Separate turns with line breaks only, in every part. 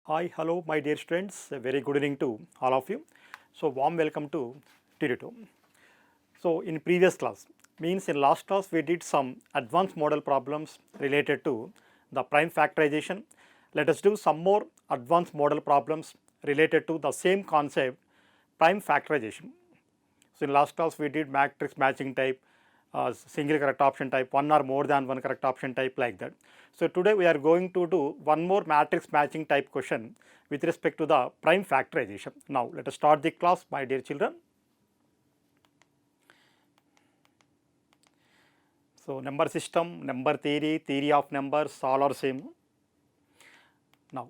Hi, hello, my dear students. A very good evening to all of you. So, warm welcome to Tutor. So, in previous class, means in last class we did some advanced model problems related to the prime factorization. Let us do some more advanced model problems related to the same concept, prime factorization. So, in last class we did matrix matching type, single correct option type, one or more than one correct option type, like that. So, today we are going to do one more matrix matching type question with respect to the prime factorization. Now, let us start the class, my dear children. So, number system, number theory, theory of numbers, all are same. Now,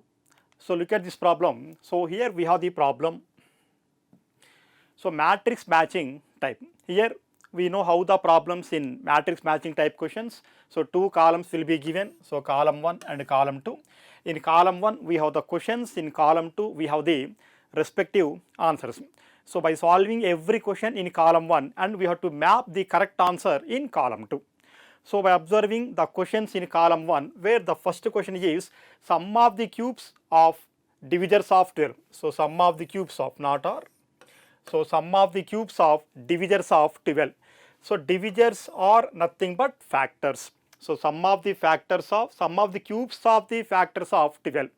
so look at this problem. So, here we have the problem. So, matrix matching type. Here we know how the problems in matrix matching type questions. So, two columns will be given. So, column 1 and column 2. In column 1 we have the questions, in column 2 we have the respective answers. So, by solving every question in column 1 and we have to map the correct answer in column 2. So, by observing the questions in column 1, where the first question is sum of the cubes of divisors of 12. So, sum of the cubes of, not or. So, sum of the cubes of divisors of 12. So, divisors are nothing but factors. So, sum of the cubes of the factors of 12.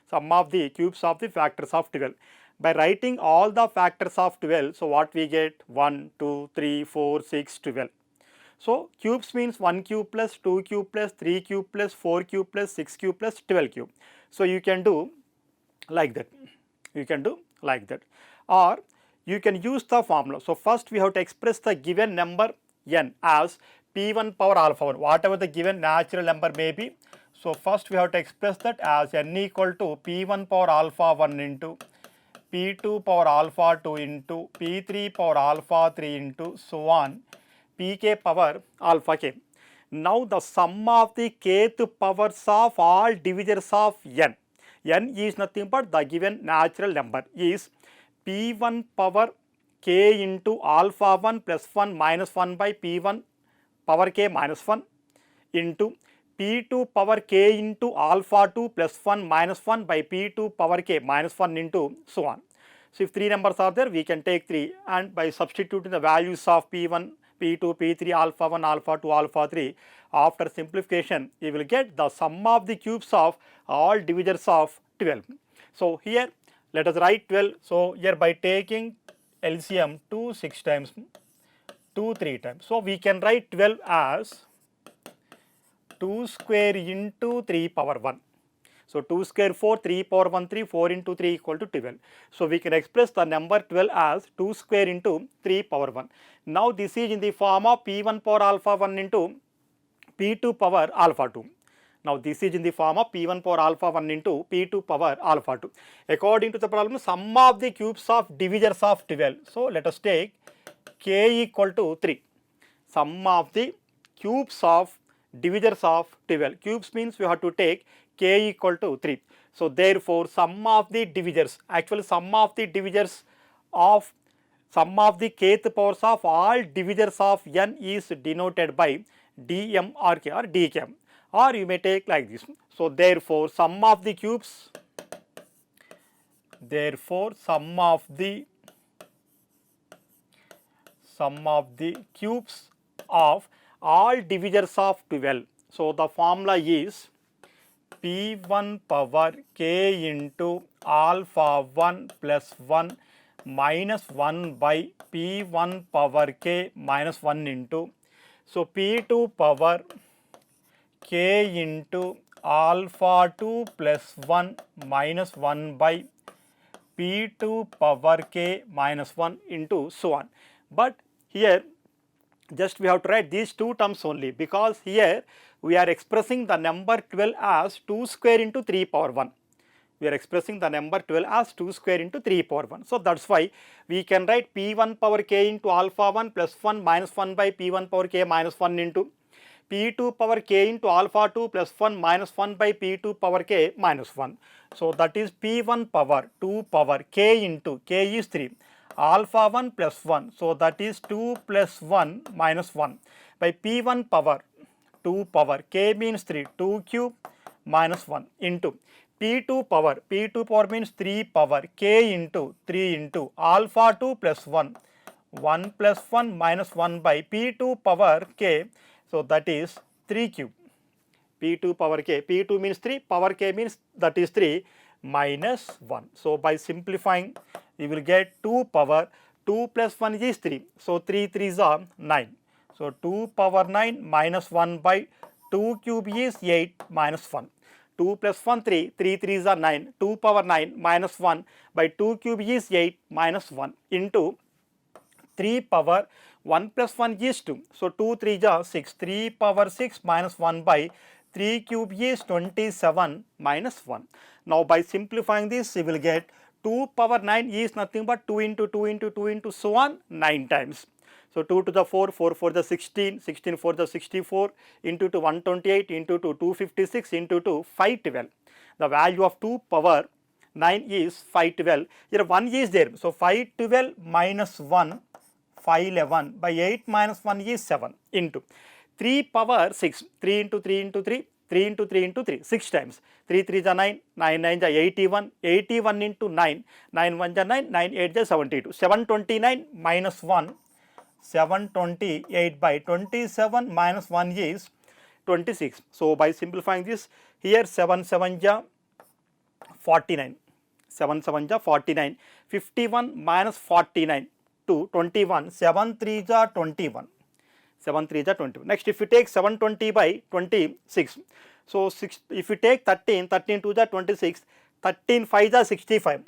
Sum of the cubes of the factors of 12. By writing all the factors of 12, so what we get? 1, 2, 3, 4, 6, 12. So, cubes means 1 cube plus 2 cube plus 3 cube plus 4 cube plus 6 cube plus 12 cube. So, you can do like that, or you can use the formula. So, first we have to express the given number n as p1 power alpha 1, whatever the given natural number may be. So, first we have to express that as n equal to p1 power alpha 1 into p2 power alpha 2 into p3 power alpha 3 into so on pk power alpha k. Now, the sum of the kth powers of all divisors of n is nothing but the given natural number is p1 power k into alpha 1 plus 1 minus 1 by p1 power k minus 1 into p2 power k into alpha 2 plus 1 minus 1 by p2 power k minus 1 into so on. So, if three numbers are there, we can take 3, and by substituting the values of p1, p2, p3, alpha 1, alpha 2, alpha 3, after simplification you will get the sum of the cubes of all divisors of 12. So, here let us write 12. So, here by taking LCM 2 6 times, 2 3 times. So, we can write 12 as 2 square into 3 power 1. So, 2 square 4, 3 power 1 3, 4 into 3 equal to 12. So, we can express the number 12 as 2 square into 3 power 1. Now, this is in the form of p1 power alpha 1 into p2 power alpha 2. Now, this is in the form of p1 power alpha 1 into p2 power alpha 2. According to the problem, sum of the cubes of divisors of 12. So, let us take k equal to 3. Sum of the cubes of divisors of 12. Cubes means we have to take k equal to 3. So, therefore, sum of the divisors, actually sum of the divisors of sum of the kth powers of all divisors of n is denoted by dm or k or dk, or you may take like this. So, therefore, sum of the cubes, of all divisors of 12. So, the formula is p1 power k into alpha 1 plus 1 minus 1 by p1 power k minus 1 into, so p2 power k into alpha 2 plus 1 minus 1 by p2 power k minus 1 into so on. But here just we have to write these two terms only, because here we are expressing the number 12 as 2 square into 3 power 1. We are expressing the number 12 as 2 square into 3 power 1. So, that is why we can write p1 power k into alpha 1 plus 1 minus 1 by p1 power k minus 1 into p2 power k into alpha 2 plus 1 minus 1 by p2 power k minus 1. So, that is p1 power 2 power k into k is 3 alpha 1 plus 1. So, that is 2 plus 1 minus 1 by p1 power 2 power k means 3 2 cube minus 1 into P2 power means 3 power k into 3 into alpha 2 plus 1, 1 plus 1 minus 1 by P2 power k, so that is 3 cube. P2 power k, P2 means 3, power k means that is 3 minus 1. So by simplifying you will get 2 power, 2 plus 1 is 3, so 3 3s are 9. So 2 power 9 minus 1 by 2 cube is 8 minus 1. 2 plus 1 3, 3 3s are 9, 2 power 9 minus 1 by 2 cube is 8 minus 1 into 3 power 1 plus 1 is 2. So 2 3 are 6, 3 power 6 minus 1 by 3 cube is 27 minus 1. Now by simplifying this you will get 2 power 9 is nothing but 2 into 2 into 2 into so on 9 times. So 2 to the 4, 4 for the 16, 16 for the 64, into 2 128, into 2 256, into 2 512. The value of 2 power 9 is 512. Here 1 is there. So 512 minus 1, 511 by 8 minus 1 is 7 into 3 power 6, 3 into 3 into 3, 3 into 3 into 3, 6 times. 3 3 is 9, 9 9 is 81, 81 into 9, 9 1 is 9, 9 8 is 72. 729 minus 1, 728 by 27 minus 1 is 26. So by simplifying this, here 7 7 is 49, 7 7 is 49, 51 minus 49 to 21, 7 3 is 21, 7 3 is 21. Next if you take 720 by 26, so if you take 13, 13 2 is 26, 13 5 is 65,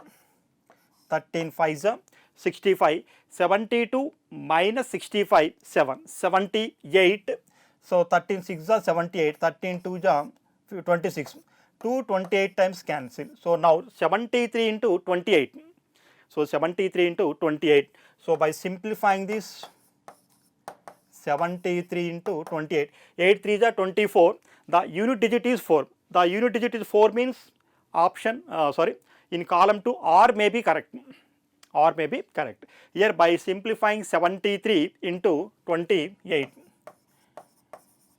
13 5 is 65, 72 minus 65, 7, 78. So 13 6 is 78, 13 2 is 26, 2 28 times cancel. So now 73 into 28. So 73 into 28. So by simplifying this, 73 into 28, 8 3 is 24. The unit digit is 4. The unit digit is 4 means option in column 2 or may be correct. Or may be correct. Here by simplifying 73 into 28.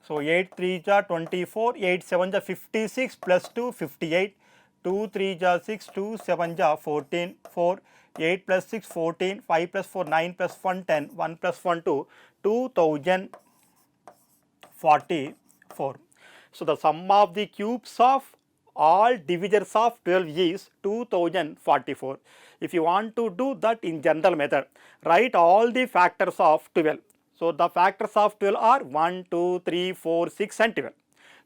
So 8 3 is 24, 8 7 is 56 plus 2 58, 2 3 is 6, 2 7 is 14, 4, 8 plus 6 14, 5 plus 4 9 plus 1 10, 1 plus 1 2, 2044. So the sum of the cubes of all divisors of 12 is 2044. If you want to do that in general method, write all the factors of 12. So the factors of 12 are 1, 2, 3, 4, 6 and 12.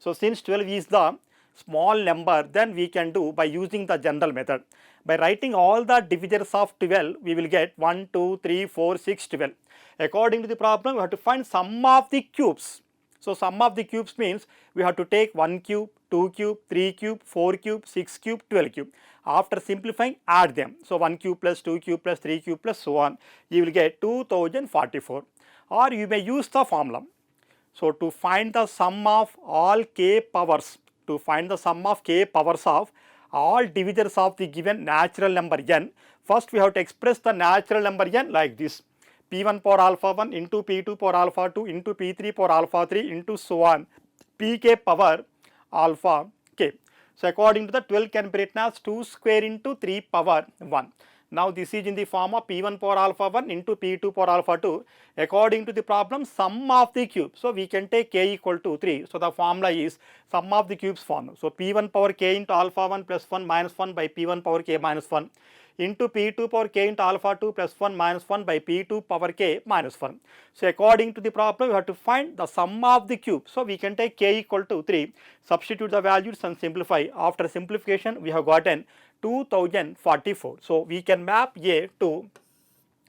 So since 12 is the small number, then we can do by using the general method. By writing all the divisors of 12, we will get 1, 2, 3, 4, 6, 12. According to the problem, we have to find sum of the cubes. So sum of the cubes means we have to take 1 cube, 2 cube, 3 cube, 4 cube, 6 cube, 12 cube. After simplifying, add them. So 1 cube plus 2 cube plus 3 cube plus so on. You will get 2044. Or you may use the formula. So to find the sum of all k powers, to find the sum of k powers of all divisors of the given natural number n, first we have to express the natural number n like this. P1 power alpha 1 into P2 power alpha 2 into P3 power alpha 3 into so on, Pk power alpha k. So according to the 12 can be written as 2 square into 3 power 1. Now this is in the form of P1 power alpha 1 into P2 power alpha 2. According to the problem, sum of the cube. So we can take k equal to 3. So the formula is sum of the cubes formula. So P1 power k into alpha 1 plus 1 minus 1 by P1 power k minus 1 into P2 power k into alpha 2 plus 1 minus 1 by P2 power k minus 1. So according to the problem, we have to find the sum of the cube. So we can take k equal to 3, substitute the values and simplify. After simplification, we have gotten 2044. So we can map A to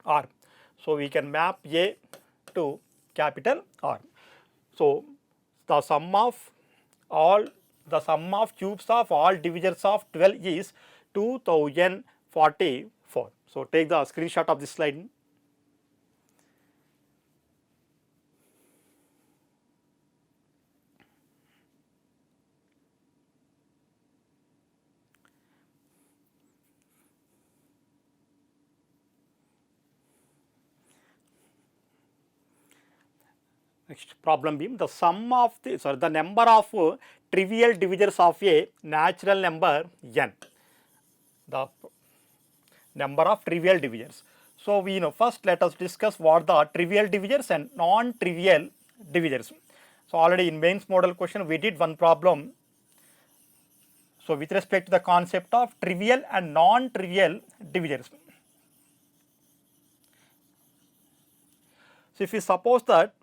R. So we can map A to capital R. So the sum of cubes of all divisors of 12 is 2044. So take the screenshot of this slide. Next problem being the sum of the number of trivial divisors of a natural number n. The number of trivial divisors. So we know, first let us discuss what the trivial divisors and non-trivial divisors. So already in mains model question we did one problem. So with respect to the concept of trivial and non-trivial divisors. So if we suppose that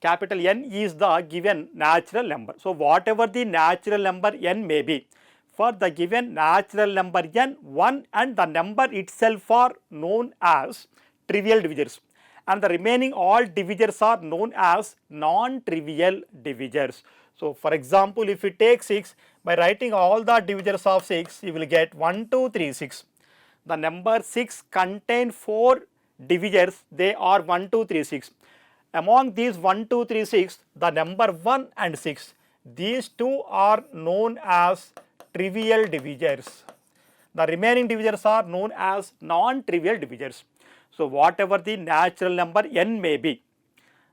capital N is the given natural number. So whatever the natural number n may be, for the given natural number n, 1 and the number itself are known as trivial divisors, and the remaining all divisors are known as non-trivial divisors. So for example, if we take 6, by writing all the divisors of 6, you will get 1, 2, 3, 6. The number 6 contain 4 divisors, they are 1, 2, 3, 6. Among these 1, 2, 3, 6, the number 1 and 6, these two are known as trivial divisors. The remaining divisors are known as non-trivial divisors. So whatever the natural number n may be,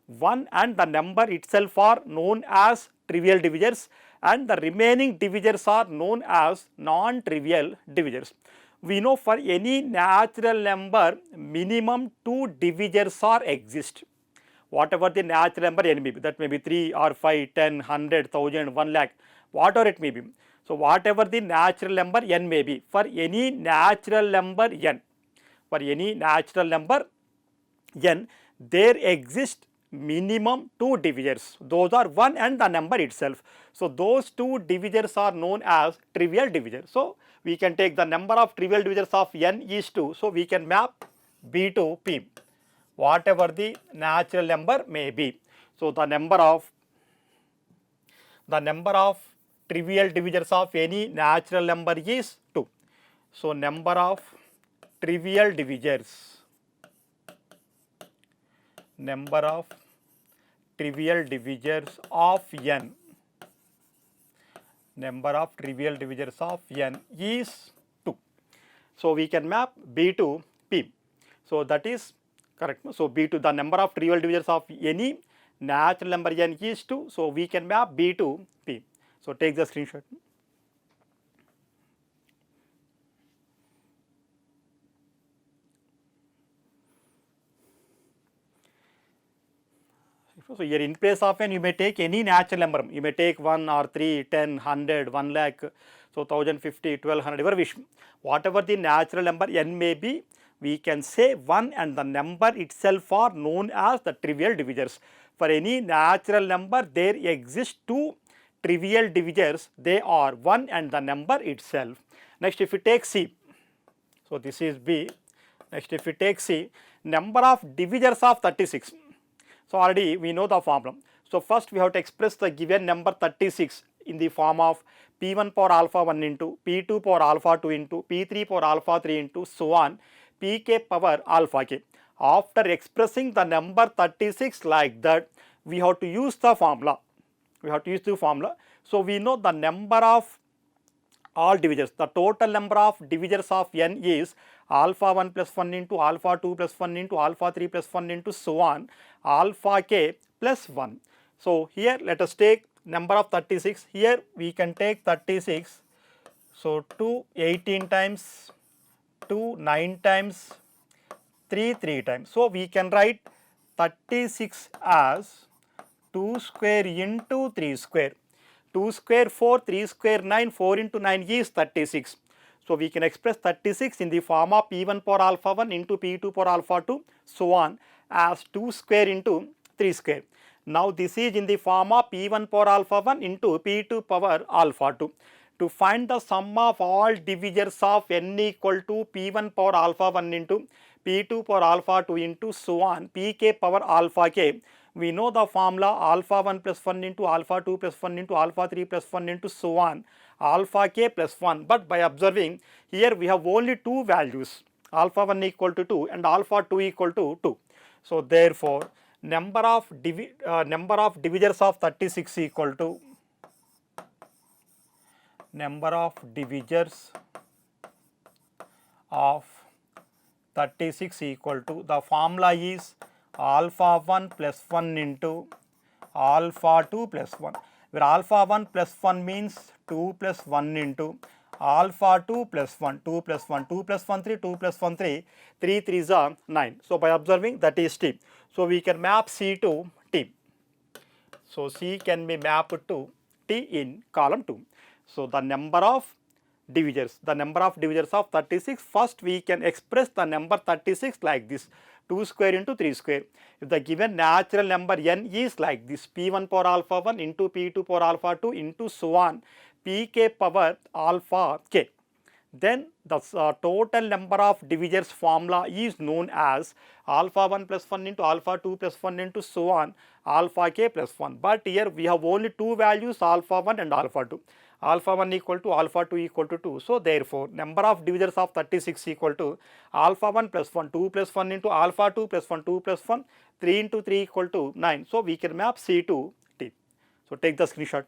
1 and the number itself are known as trivial divisors, and the remaining divisors are known as non-trivial divisors. We know for any natural number minimum 2 divisors are exist. Whatever the natural number n may be, that may be 3 or 5, 10, 100, 1000, 1 lakh, whatever it may be. So whatever the natural number n may be, for any natural number n, there exist minimum 2 divisors. Those are 1 and the number itself. So those 2 divisors are known as trivial divisors. So we can take the number of trivial divisors of n is 2. So we can map B to P, whatever the natural number may be. So the number of trivial divisors of any natural number is 2. So number of trivial divisors of n, is 2. So we can map B to P. So that is correct. So B to the number of trivial divisors of any natural number n is 2. So we can map B to P. So take the screenshot. So here in place of n, you may take any natural number. You may take 1 or 3, 10, 100, 1 lakh, so 1050, 1200, ever wish. Whatever the natural number n may be, we can say 1 and the number itself are known as the trivial divisors. For any natural number, there exist 2 trivial divisors, they are 1 and the number itself. Next, if we take C, so this is B. Next, if we take C, number of divisors of 36. So already we know the formula. So first we have to express the given number 36 in the form of P1 power alpha 1 into P2 power alpha 2 into P3 power alpha 3 into so on Pk power alpha k. After expressing the number 36 like that, we have to use the formula. So we know the number of all divisors, the total number of divisors of n is alpha 1 plus 1 into alpha 2 plus 1 into alpha 3 plus 1 into so on alpha k plus 1. So here let us take number of 36. Here we can take 36. So 2 18 times, 2 9 times, 3 3 times. So we can write 36 as 2 square into 3 square. 2 square 4, 3 square 9, 4 into 9 is 36. So we can express 36 in the form of P1 power alpha 1 into P2 power alpha 2 so on as 2 square into 3 square. Now this is in the form of P1 power alpha 1 into P2 power alpha 2. To find the sum of all divisors of n equal to P1 power alpha 1 into P2 power alpha 2 into so on Pk power alpha k, we know the formula alpha 1 plus 1 into alpha 2 plus 1 into alpha 3 plus 1 into so on alpha k plus 1. But by observing here we have only 2 values, alpha 1 equal to 2 and alpha 2 equal to 2. So therefore number of divisors of 36 equal to number of divisors of 36 equal to, the formula is alpha 1 plus 1 into alpha 2 plus 1, where alpha 1 plus 1 means 2 plus 1 into alpha 2 plus 1, 2 plus 1, 2 plus 1 3, 2 plus 1 3, 3 3s are 9. So by observing that is T. So we can map C to T. So C can be mapped to T in column 2. So the number of divisors of 36, first we can express the number 36 like this, 2 square into 3 square. If the given natural number n is like this, p1 power alpha 1 into p2 power alpha 2 into so on, pk power alpha k, then the total number of divisors formula is known as alpha 1 plus 1 into alpha 2 plus 1 into so on alpha k plus 1. But here we have only two values, alpha 1 and alpha 2. Alpha 1 equal to alpha 2 equal to 2. So therefore number of divisors of 36 equal to alpha 1 plus 1, 2 plus 1 into alpha 2 plus 1, 2 plus 1, 3 into 3 equal to 9. So we can map C to T. So take the screenshot.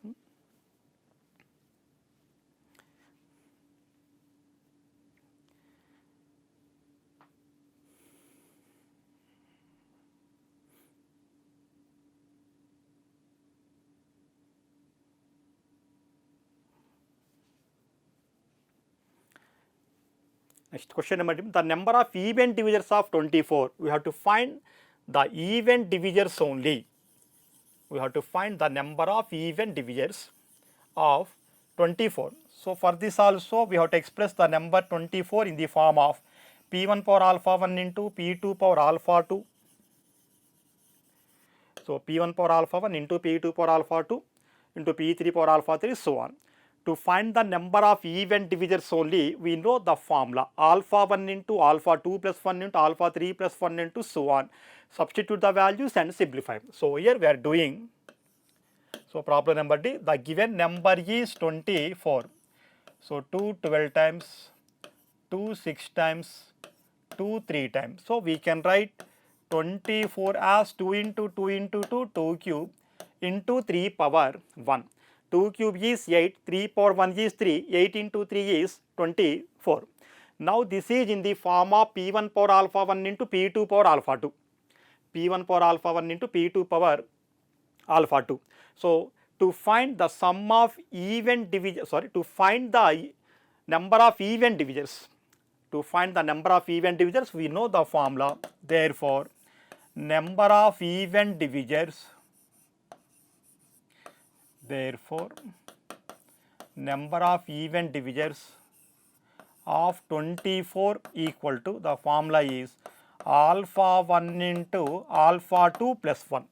Next question number 2, the number of even divisors of 24, we have to find the even divisors only. We have to find the number of even divisors of 24. So for this also we have to express the number 24 in the form of p1 power alpha 1 into p2 power alpha 2. So p1 power alpha 1 into p2 power alpha 2 into p3 power alpha 3, so on. To find the number of even divisors only, we know the formula alpha 1 into alpha 2 plus 1 into alpha 3 plus 1 into so on. Substitute the values and simplify. So here we are doing, so problem number D, the given number is 24. So 2 12 times, 2 6 times, 2 3 times. So we can write 24 as 2 into 2 into 2, 2 cube into 3 power 1. 2 cube is 8, 3 power 1 is 3, 8 into 3 is 24. Now this is in the form of p1 power alpha 1 into p2 power alpha 2. p1 power alpha 1 into p2 power alpha 2. So to find the sum of even divisors, to find the number of even divisors, we know the formula. Therefore number of even divisors, of 24 equal to, the formula is alpha 1 into alpha 2 plus 1.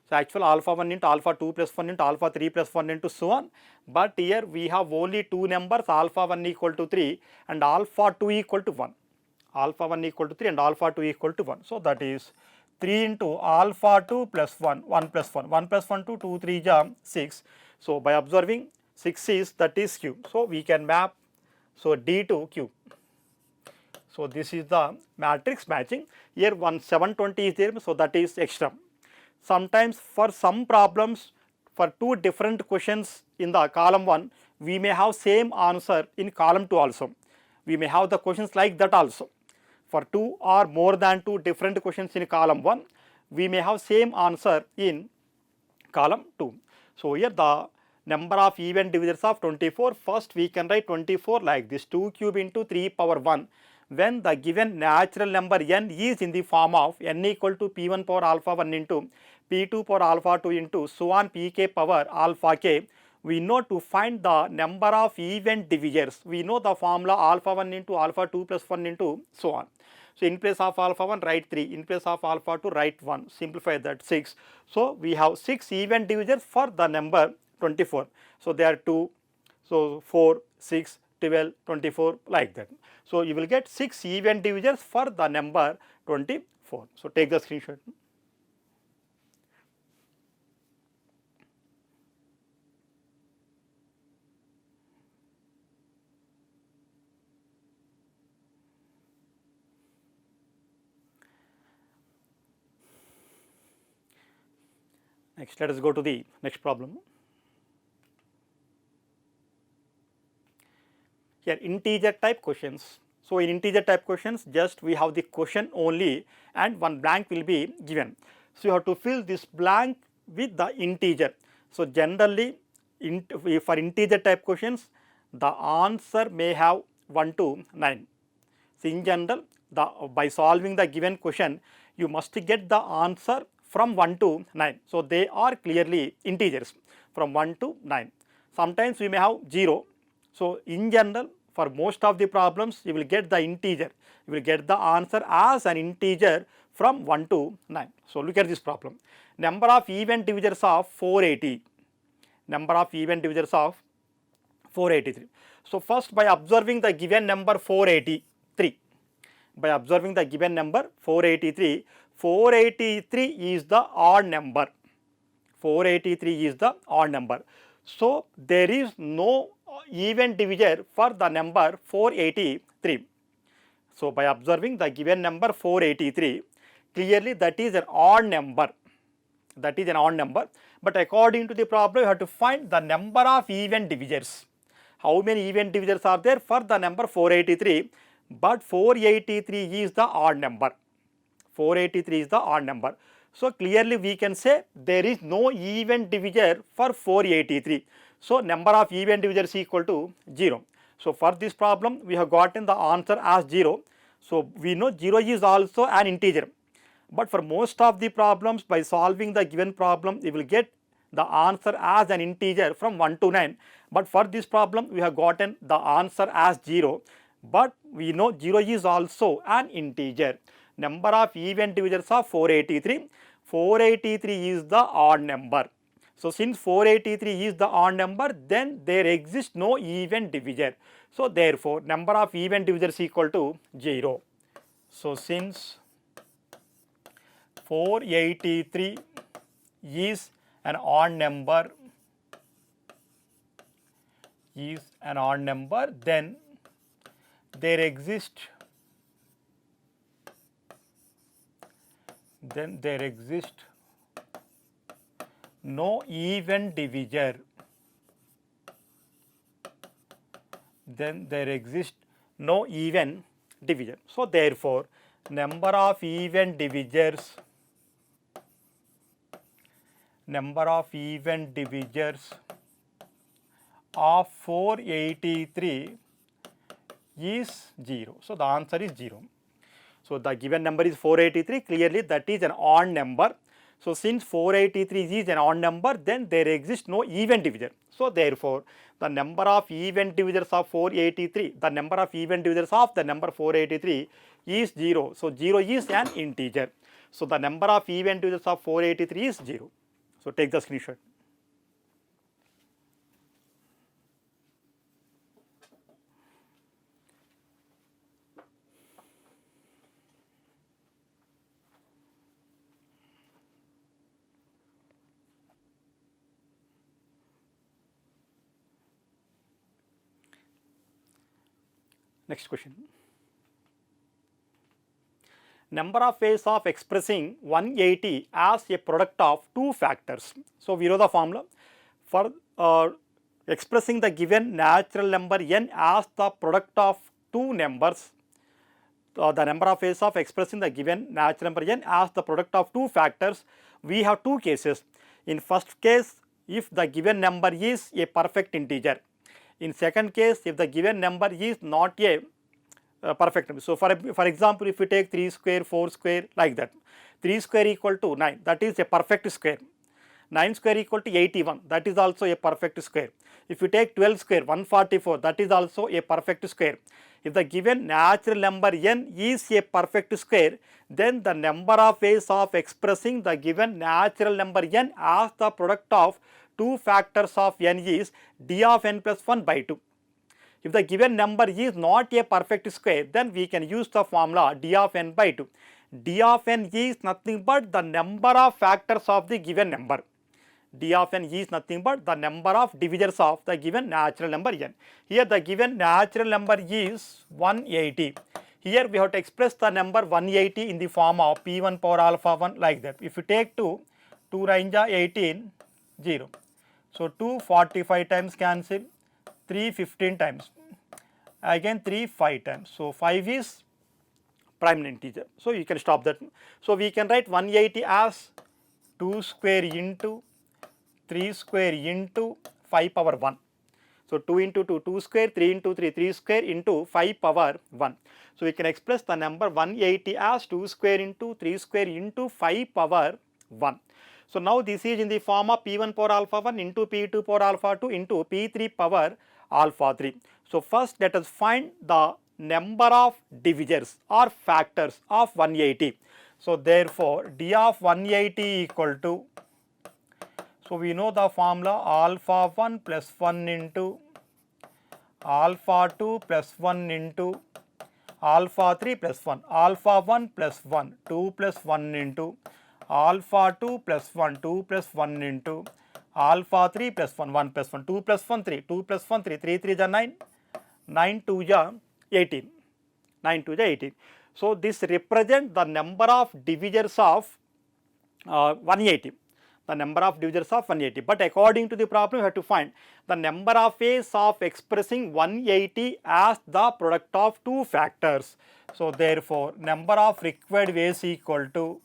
So actual alpha 1 into alpha 2 plus 1 into alpha 3 plus 1 into so on. But here we have only two numbers, alpha 1 equal to 3 and alpha 2 equal to 1. Alpha 1 equal to 3 and alpha 2 equal to 1. So that is 3 into alpha 2 plus 1, 1 plus 1, 1 plus 1 2, 2 3 is 6. So by observing 6 is, that is Q. So we can map, so D to Q. So this is the matrix matching. Here 720 is there, so that is extra. Sometimes for some problems, for two different questions in the column 1, we may have same answer in column 2 also. We may have the questions like that also. For two or more than two different questions in column 1, we may have same answer in column 2. So here the number of even divisors of 24, first we can write 24 like this, 2 cube into 3 power 1. When the given natural number n is in the form of n equal to p1 power alpha 1 into p2 power alpha 2 into so on pk power alpha k, we know to find the number of even divisors, we know the formula alpha 1 into alpha 2 plus 1 into so on. So in place of alpha 1 write 3, in place of alpha 2 write 1, simplify that 6. So we have 6 even divisors for the number 24. So there are 2, so 4, 6, 12, 24 like that. So you will get 6 even divisors for the number 24. So take the screenshot. Next, let us go to the next problem. Here integer type questions. So in integer type questions, just we have the question only and one blank will be given. So you have to fill this blank with the integer. So generally for integer type questions, the answer may have 1 to 9. So in general, by solving the given question, you must get the answer from 1 to 9. So they are clearly integers from 1 to 9. Sometimes we may have 0. So in general, for most of the problems, you will get the integer. You will get the answer as an integer from 1 to 9. So look at this problem. Number of even divisors of 480. Number of even divisors of 483. So first, by observing the given number 483, by observing the given number 483, 483 is the odd number. 483 is the odd number. So there is no even divisor for the number 483. So by observing the given number 483, clearly that is an odd number. That is an odd number. But according to the problem, you have to find the number of even divisors. How many even divisors are there for the number 483? But 483 is the odd number. 483 is the odd number. So clearly we can say there is no even divisor for 483. So number of even divisors equal to 0. So for this problem we have gotten the answer as 0. So we know 0 is also an integer. But for most of the problems, by solving the given problem, you will get the answer as an integer from 1 to 9. But for this problem we have gotten the answer as 0. But we know 0 is also an integer. Number of even divisors of 483. 483 is the odd number. So since 483 is the odd number, then there exists no even divisor. So therefore number of even divisors equal to 0. So since 483 is an odd number, then there exists no even divisor. So therefore number of even divisors of 483 is 0. So the answer is 0. So the given number is 483, clearly that is an odd number. So since 483 is an odd number, then there exists no even divisor. So therefore the number of even divisors of 483, the number of even divisors of the number 483 is 0. So 0 is an integer. So the number of even divisors of 483 is 0. So take the screenshot. Next question. Number of ways of expressing 180 as a product of two factors. So we know the formula for expressing the given natural number n as the product of two numbers. The number of ways of expressing the given natural number n as the product of two factors, we have two cases. In first case, if the given number is a perfect integer. In second case, if the given number is not a perfect number. So for example, if we take 3 square, 4 square, like that, 3 square equal to 9, that is a perfect square. 9 square equal to 81, that is also a perfect square. If you take 12 square, 144, that is also a perfect square. If the given natural number n is a perfect square, then the number of ways of expressing the given natural number n as the product of two factors of n is d of n plus 1 by 2. If the given number is not a perfect square, then we can use the formula d of n by 2. D of n is nothing but the number of factors of the given number. D of n is nothing but the number of divisors of the given natural number n. Here the given natural number is 180. Here we have to express the number 180 in the form of p1 power alpha 1, like that. If you take 2 9 18, 0. So 2 45 times cancel, 3 15 times. again 3 5 times. So 5 is prime integer, so you can stop that. So we can write 180 as 2 square into 3 square into 5 power 1. So 2 into 2, 2 square, 3 into 3, 3 square into 5 power 1. So we can express the number 180 as 2 square into 3 square into 5 power 1. So now this is in the form of P1 power alpha 1 into P2 power alpha 2 into P3 power alpha 3. So first let us find the number of divisors or factors of 180. So therefore d of 180 equal to, so we know the formula alpha 1 plus 1 into alpha 2 plus 1 into alpha 3 plus 1, alpha 1 plus 1, 2 plus 1 into alpha 2 plus 1, 2 plus 1 into alpha 3 plus 1, 1 plus 1, 2 plus 1, 3, 2 plus 1, 3, 3 3 is 9, 9 2 is 18, 9 2 is 18. So this represents the number of divisors of 180. The number of divisors of 180, but according to the problem you have to find the number of ways of expressing 180 as the product of two factors. So therefore number of required ways equal to,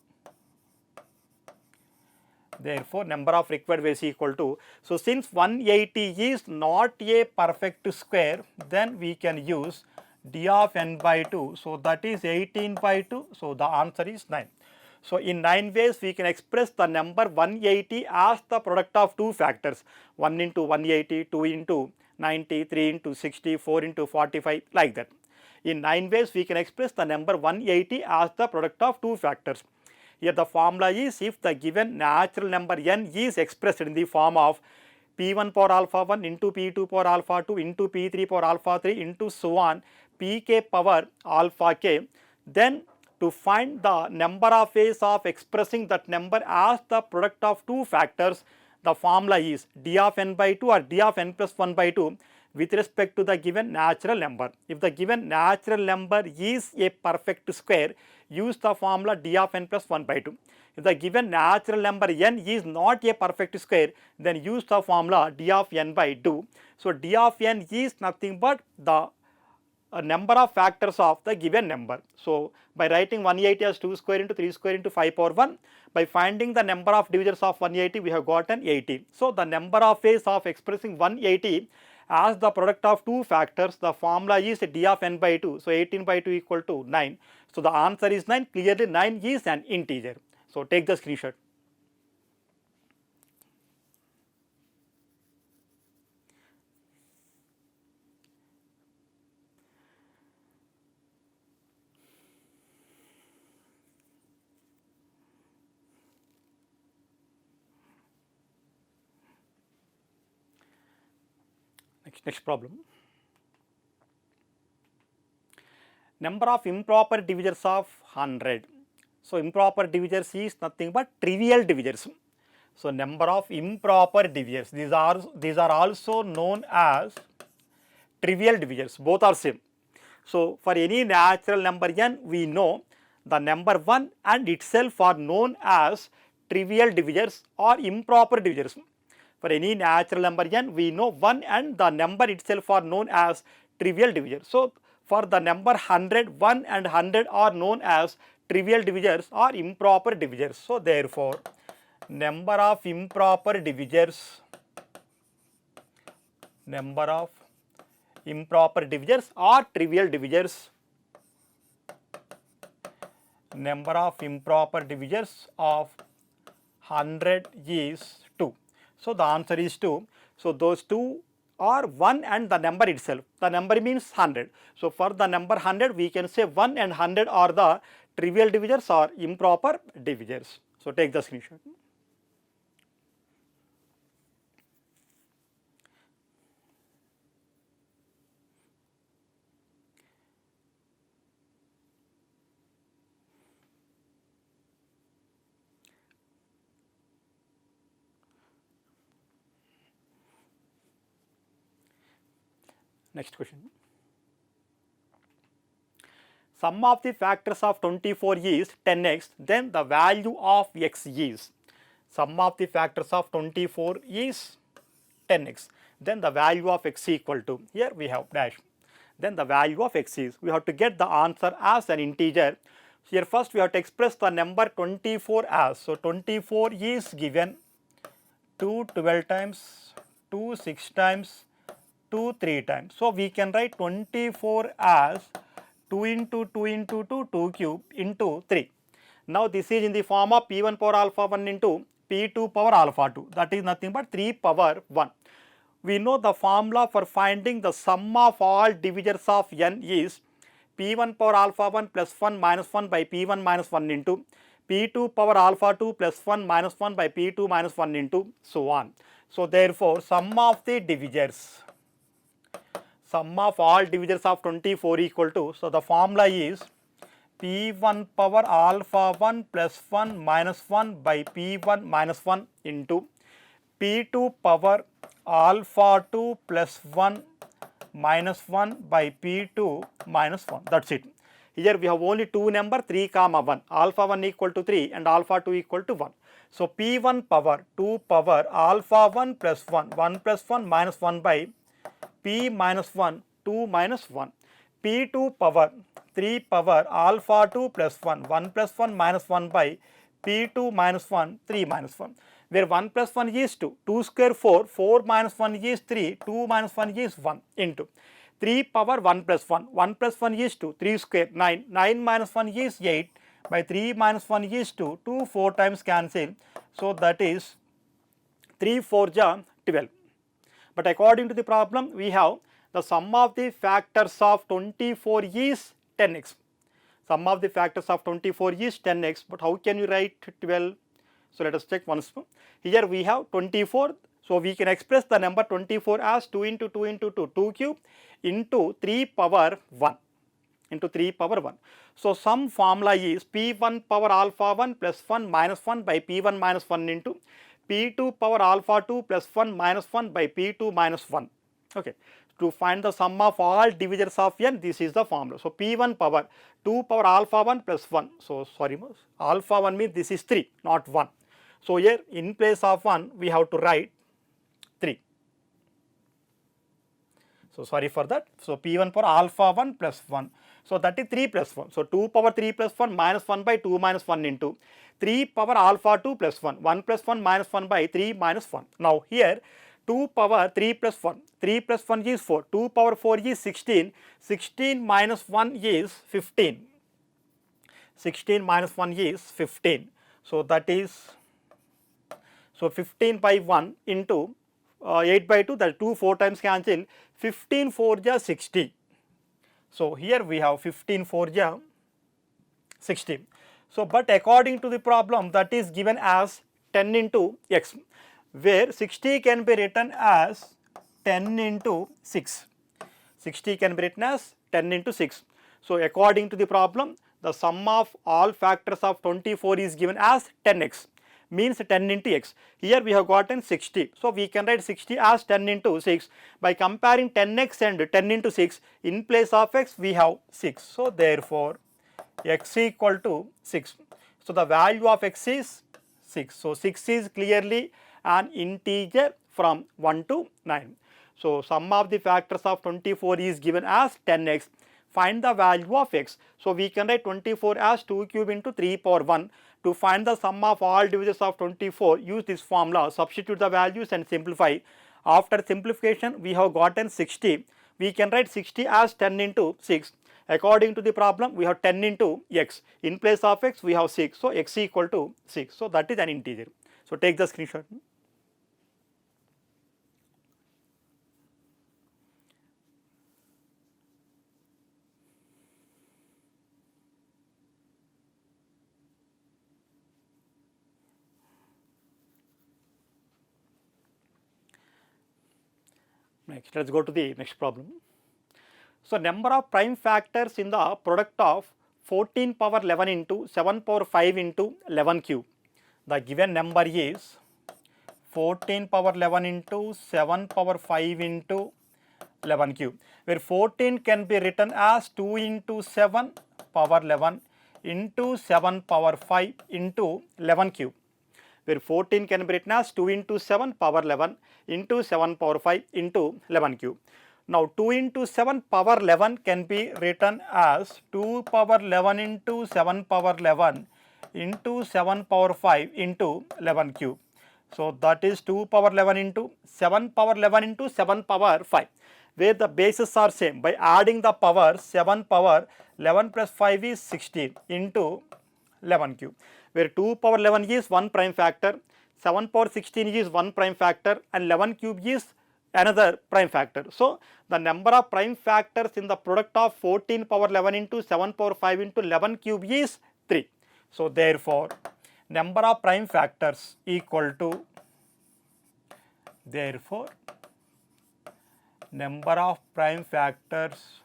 so since 180 is not a perfect square, then we can use d of n by 2, so that is 18 by 2, so the answer is 9. So in 9 ways we can express the number 180 as the product of two factors, 1 into 180, 2 into 90, 3 into 60, 4 into 45, like that. In 9 ways we can express the number 180 as the product of two factors. Here the formula is, if the given natural number n is expressed in the form of P1 power alpha 1 into P2 power alpha 2 into P3 power alpha 3 into so on Pk power alpha k, then to find the number of ways of expressing that number as the product of two factors, the formula is d of n by 2 or d of n plus 1 by 2 with respect to the given natural number. If the given natural number is a perfect square, use the formula d of n plus 1 by 2. If the given natural number n is not a perfect square, then use the formula d of n by 2. So d of n is nothing but the number of factors of the given number. So by writing 180 as 2 square into 3 square into 5 power 1, by finding the number of divisors of 180 we have gotten 80. So the number of ways of expressing 180 as the product of two factors, the formula is d of n by 2. So 18 by 2 equal to 9. So the answer is 9. Clearly 9 is an integer. So take the screenshot. Next problem. Number of improper divisors of 100. So improper divisors is nothing but trivial divisors. So number of improper divisors, these are also known as trivial divisors, both are same. So for any natural number n, we know the number 1 and itself are known as trivial divisors or improper divisors. For any natural number n, we know 1 and the number itself are known as trivial divisors. So for the number 100, 1 and 100 are known as trivial divisors or improper divisors. So therefore number of improper divisors or trivial divisors, number of improper divisors of 100 is 2. So the answer is 2. So those two are 1 and the number itself. The number means 100. So for the number 100 we can say 1 and 100 are the trivial divisors or improper divisors. So take the screenshot. Next question. Sum of the factors of 24 is 10x, then the value of x is. Sum of the factors of 24 is 10x, then the value of x equal to, here we have dash. then the value of x is. We have to get the answer as an integer. Here first we have to express the number 24 as. So 24 is given 2 12 times, 2 6 times, 2 3 times. So we can write 24 as 2 into 2 into 2, 2 cube into 3. Now this is in the form of p1 power alpha 1 into p2 power alpha 2, that is nothing but 3 power 1. We know the formula for finding the sum of all divisors of n is p1 power alpha 1 plus 1 minus 1 by p1 minus 1 into p2 power alpha 2 plus 1 minus 1 by p2 minus 1 into so on. So therefore sum of the divisors, sum of all divisors of 24 equal to, so the formula is p1 power alpha 1 plus 1 minus 1 by p1 minus 1 into p2 power alpha 2 plus 1 minus 1 by p2 minus 1. That's it. Here we have only two number 3 comma 1, alpha 1 equal to 3 and alpha 2 equal to 1. So p1 power 2 power alpha 1 plus 1, 1 plus 1 minus 1 by p minus 1, 2 minus 1. p2 power 3 power alpha 2 plus 1, 1 plus 1 minus 1 by p2 minus 1, 3 minus 1. Where 1 plus 1 is 2, 2 square 4, 4 minus 1 is 3, 2 minus 1 is 1 into 3 power 1 plus 1, 1 plus 1 is 2, 3 square 9, 9 minus 1 is 8 by 3 minus 1 is 2, 2 4 times cancel. So that is 3 4 ja 12. But according to the problem we have the sum of the factors of 24 is 10x. Sum of the factors of 24 is 10x, but how can you write 12? So let us check once more. Here we have 24, so we can express the number 24 as 2 into 2 into 2, 2 cube into 3 power 1 into 3 power 1. So some formula is p1 power alpha 1 plus 1 minus 1 by p1 minus 1 into p2 power alpha 2 plus 1 minus 1 by p2 minus 1. Okay. To find the sum of all divisors of n, this is the formula. So p1 power 2 power alpha 1 plus 1. So sorry, alpha 1 means this is 3, not 1. So here in place of 1 we have to write 3. So sorry for that. So p1 power alpha 1 plus 1. So that is 3 plus 1. So 2 power 3 plus 1 minus 1 by 2 minus 1 into 3 power alpha 2 plus 1. 1 plus 1 minus 1 by 3 minus 1. Now here 2 power 3 plus 1. 3 plus 1 is 4. 2 power 4 is 16. 16 minus 1 is 15. 16 minus 1 is 15. So that is, so 15 by 1 into 8 by 2, that is 2 4 times cancel. 15 4 ja 60. So here we have 15 4 ja 60. So but according to the problem that is given as 10 into x, where 60 can be written as 10 into 6. 60 can be written as 10 into 6. So according to the problem, the sum of all factors of 24 is given as 10x, means 10 into x. Here we have gotten 60. So we can write 60 as 10 into 6. By comparing 10x and 10 into 6, in place of x we have 6. So therefore x equal to 6. So the value of x is 6. So 6 is clearly an integer from 1 to 9. So sum of the factors of 24 is given as 10x. Find the value of x. So we can write 24 as 2 cube into 3 power 1. To find the sum of all divisors of 24, use this formula, substitute the values and simplify. After simplification we have gotten 60. We can write 60 as 10 into 6. According to the problem we have 10 into x. In place of x we have 6. So x equal to 6. So that is an integer. So take the screenshot. Next, let us go to the next problem. So number of prime factors in the product of 14 power 11 into 7 power 5 into 11 cube. The given number is 14 power 11 into 7 power 5 into 11 cube, where 14 can be written as 2 into 7 power 11 into 7 power 5 into 11 cube, where 14 can be written as 2 into 7 power 11 into 7 power 5 into 11 cube. Now 2 into 7 power 11 can be written as 2 power 11 into 7 power 11 into 7 power 5 into 11 cube. So that is 2 power 11 into 7 power 11 into 7 power 5, where the bases are same. By adding the power, 7 power 11 plus 5 is 16 into 11 cube, where 2 power 11 is 1 prime factor, 7 power 16 is 1 prime factor, and 11 cube is another prime factor. So the number of prime factors in the product of 14 power 11 into 7 power 5 into 11 cube is 3. So therefore number of prime factors equal to, number of prime factors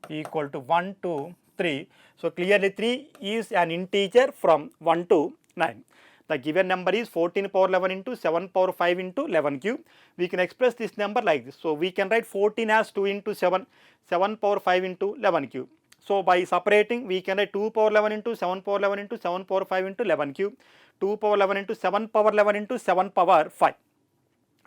equal to 1 to 3. So clearly 3 is an integer from 1 to 9. The given number is 14 power 11 into 7 power 5 into 11 cube. We can express this number like this. So we can write 14 as 2 into 7, 7 power 5 into 11 cube. So by separating, we can write 2 power 11 into 7 power 11 into 7 power 5 into 11 cube, 2 power 11 into 7 power 11 into 7 power 5.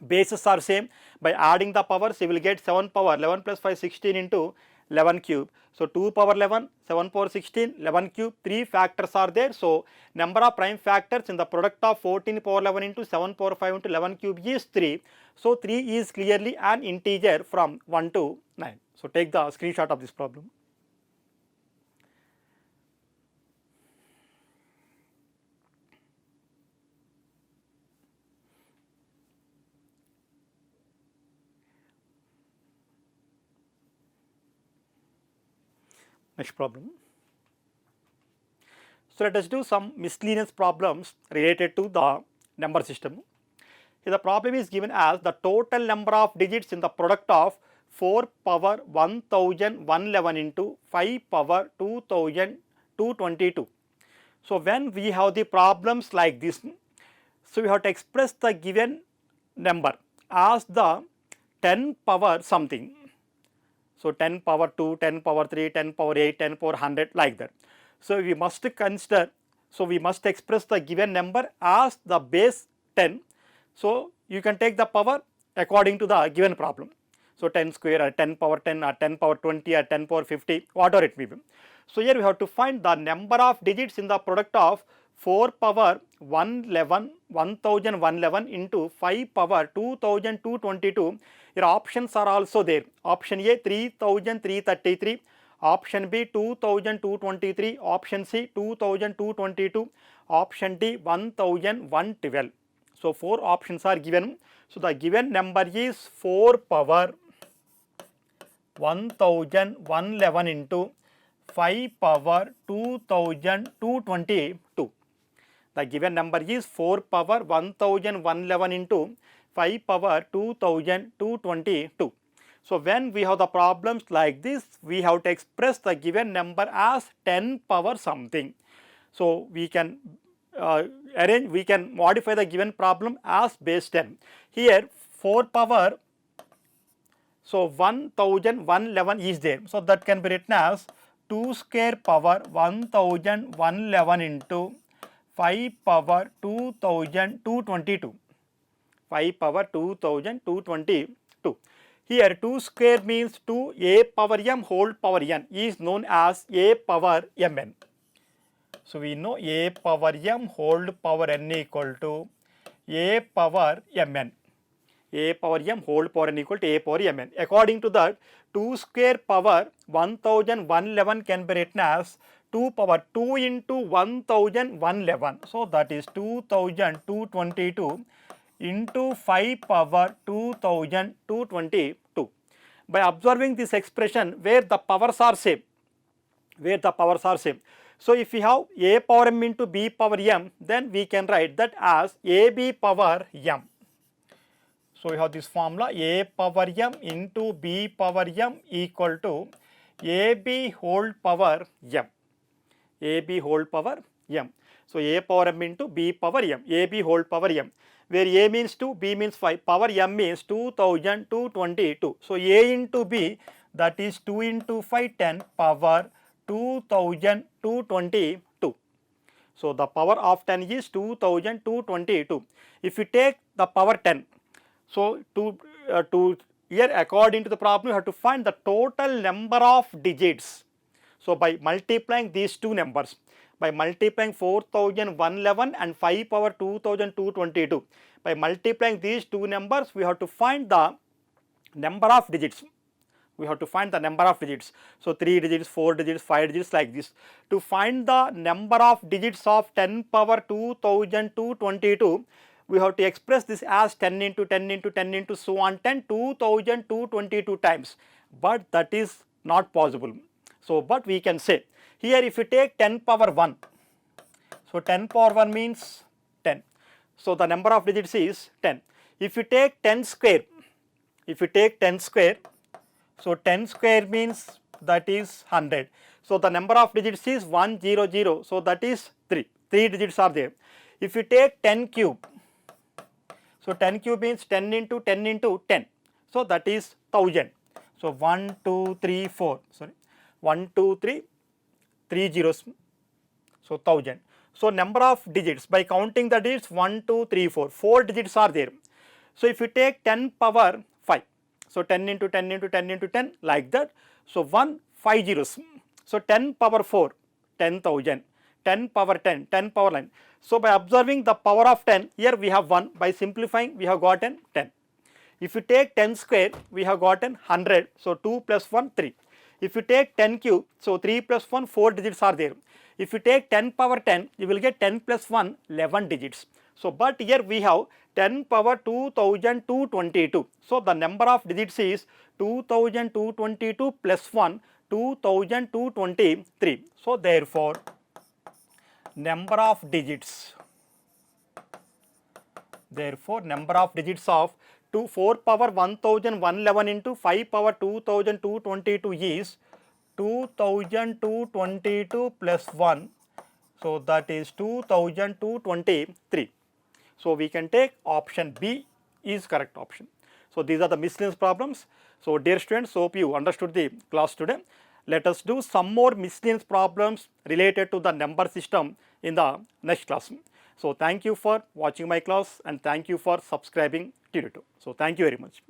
Bases are same. By adding the powers, you will get 7 power 11 plus 5 16 into 11 cube. So 2 power 11, 7 power 16, 11 cube, 3 factors are there. So number of prime factors in the product of 14 power 11 into 7 power 5 into 11 cube is 3. So 3 is clearly an integer from 1 to 9. So take the screenshot of this problem. Next problem. So let us do some miscellaneous problems related to the number system. Here the problem is given as the total number of digits in the product of 4 power 1111 into 5 power 2222. So when we have the problems like this, so we have to express the given number as the 10 power something. So 10 power 2, 10 power 3, 10 power 8, 10 power 100 like that. So we must consider, so we must express the given number as the base 10. So you can take the power according to the given problem. So 10 square or 10 power 10 or 10 power 20 or 10 power 50, whatever it may be. So here we have to find the number of digits in the product of 4 power 1111 into 5 power 2222. Your options are also there. Option A 3333, option B 2223, option C 2222, option D 1112. So 4 options are given. So the given number is 4 power 1111 into 5 power 2222. The given number is 4 power 1111 into 5 power 2222. So when we have the problems like this, we have to express the given number as 10 power something. So we can we can modify the given problem as base 10. Here 4 power, so 1111 is there. So that can be written as 2 square power 1111 into 5 power 2222. 5 power 2222. Here 2 square means 2 a power m whole power n is known as a power mn. So we know a power m whole power n equal to a power mn. A power m whole power n equal to a power mn. According to that, 2 square power 1111 can be written as 2 power 2 into 1111. So that is 2222 into 5 power 2222. By observing this expression where the powers are same, so if we have a power m into b power m, then we can write that as ab power m. So we have this formula, a power m into b power m equal to ab whole power m. ab whole power m. So a power m into b power m, ab whole power m, where a means 2, b means 5, power m means 2222. So a into b, that is 2 into 5, 10 power 2222. So the power of 10 is 2222. If you take the power 10, so to here according to the problem you have to find the total number of digits. So by multiplying these two numbers, by multiplying 4111 and 5 power 2222, by multiplying these two numbers we have to find the number of digits. We have to find the number of digits. So 3 digits, 4 digits, 5 digits like this. To find the number of digits of 10 power 2222, we have to express this as 10 into 10 into 10 into so on 10, 2222 times. But that is not possible. So but we can say here if you take 10 power 1, so 10 power 1 means 10. So the number of digits is 10. If you take 10 square, if you take 10 square, so 10 square means that is 100. So the number of digits is 100. So that is 3. 3 digits are there. If you take 10 cube, so 10 cube means 10 into 10 into 10. So that is 1000. So 1, 2, 3, 4. Sorry, 1, 2, 3, 3 zeros. So 1000. So number of digits by counting the digits 1, 2, 3, 4. 4 digits are there. So if you take 10 power 5. So 10 into 10 into 10 into 10 like that. So 1, 5 zeros. So 10 power 4, 10,000. 10 power 10, 10 power 9. So by observing the power of 10, here we have 1. By simplifying, we have gotten 10. If you take 10 square, we have gotten 100. So 2 plus 1, 3. If you take 10 cube, so 3 plus 1, 4 digits are there. If you take 10 power 10, you will get 10 plus 1, 11 digits. So but here we have 10 power 2222. So the number of digits is 2222 plus 1, 2223. So therefore number of digits, therefore number of digits of 4 power 1111 into 5 power 2222 is 2222 plus 1. So that is 2223. So we can take option B is correct option. So these are the miscellaneous problems. So dear students, hope you understood the class today. Let us do some more miscellaneous problems related to the number system in the next class. So thank you for watching my class and thank you for subscribing Tutor. So thank you very much.